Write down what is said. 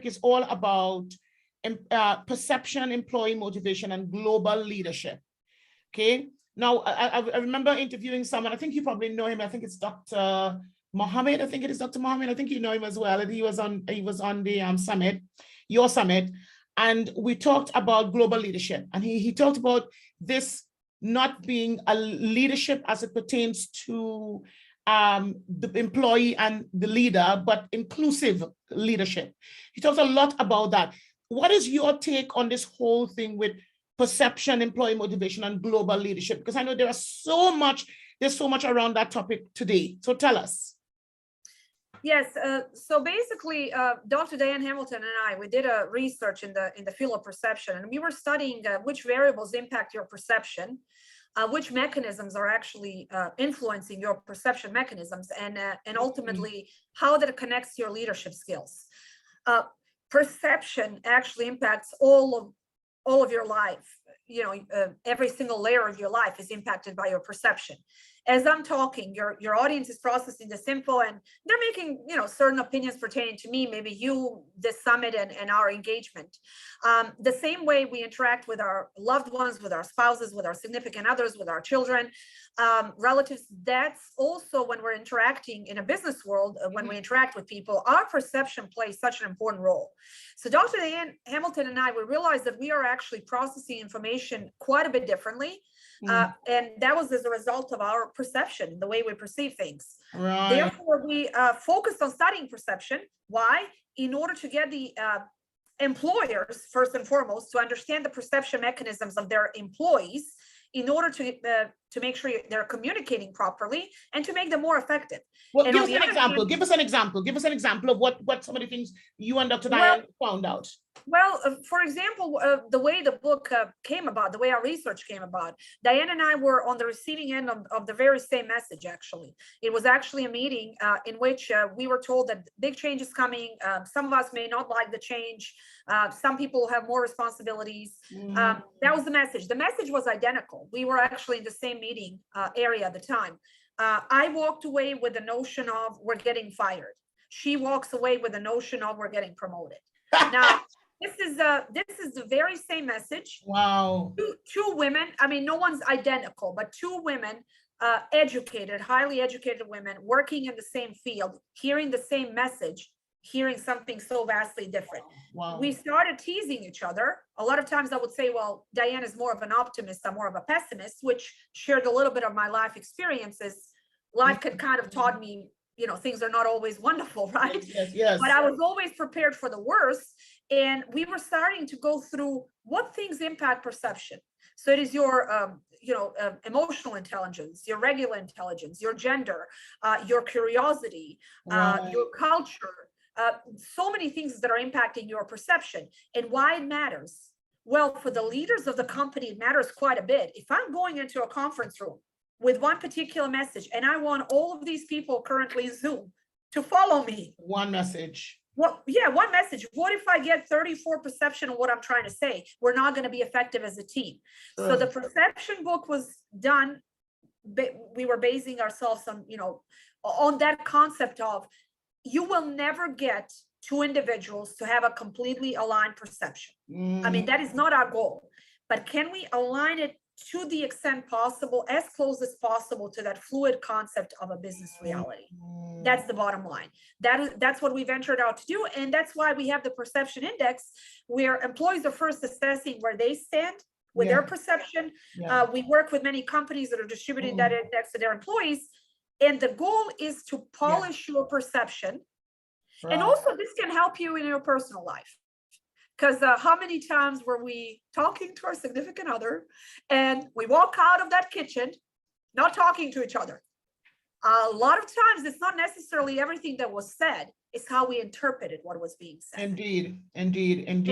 is all about perception, employee motivation, and global leadership. Okay. Now, I remember interviewing someone, I think you probably know him. I think it's Dr. Mohammed. I think it is Dr. Mohammed. I think you know him as well. And he was on the summit, your summit. And we talked about global leadership. And he talked about this not being a leadership as it pertains to the employee and the leader, but inclusive leadership. He talks a lot about that. What is your take on this whole thing with perception, employee motivation, and global leadership? Because I know there's so much around that topic today. So tell us. Yes, so basically, Dr. Diane Hamilton and we did a research in the field of perception, and we were studying which variables impact your perception, which mechanisms are actually influencing your perception mechanisms, and ultimately how that connects to your leadership skills. Perception actually impacts all of your life. You know, every single layer of your life is impacted by your perception. As I'm talking, your audience is processing this info, and they're making, you know, certain opinions pertaining to me, maybe you, this summit, and our engagement. The same way we interact with our loved ones, with our spouses, with our significant others, with our children, relatives. That's also when we're interacting in a business world, when we interact with people, our perception plays such an important role. So Dr. Diane Hamilton and we realized that we are actually processing information quite a bit differently. And that was as a result of our perception, the way we perceive things. Right. Therefore, we focused on studying perception. Why? In order to get the employers, first and foremost, to understand the perception mechanisms of their employees, in order to make sure they're communicating properly and to make them more effective. Well, give us an example. Give us an example. Give us an example of what some of the things you and Dr. Diane found out. Well, for example, the way the book came about, the way our research came about, Diane and I were on the receiving end of the very same message, actually. It was actually a meeting in which we were told that big change is coming. Some of us may not like the change. Some people have more responsibilities. That was the message. The message was identical. We were actually in the same meeting area at the time. I walked away with the notion of we're getting fired. She walks away with the notion of we're getting promoted. Now, this is the very same message. Wow. Two women, I mean, no one's identical, but two women, educated, highly educated women working in the same field, hearing the same message, hearing something so vastly different. Wow. We started teasing each other. A lot of times I would say, well, Diane is more of an optimist, I'm more of a pessimist, which shared a little bit of my life experiences. Life had kind of taught me, you know, things are not always wonderful, right? Yes, yes. But I was always prepared for the worst. And we were starting to go through what things impact perception. So it is your, emotional intelligence, your regular intelligence, your gender, your curiosity, your culture, so many things that are impacting your perception. And why it matters? Well, for the leaders of the company, it matters quite a bit. If I'm going into a conference room with one particular message, and I want all of these people currently in Zoom to follow me. One message. Well, yeah, one message. What if I get 34 perception of what I'm trying to say? We're not going to be effective as a team. So the perception book was done. We were basing ourselves on, on that concept of you will never get two individuals to have a completely aligned perception. I mean, that is not our goal, but can we align it to the extent possible, as close as possible to that fluid concept of a business reality? That's the bottom line. That's what we ventured out to do. And that's why we have the perception index, where employees are first assessing where they stand with their perception. We work with many companies that are distributing that index to their employees. And the goal is to polish your perception. Right. And also this can help you in your personal life. Because how many times were we talking to our significant other and we walk out of that kitchen not talking to each other? A lot of times it's not necessarily everything that was said, it's how we interpreted what was being said. Indeed, indeed, indeed.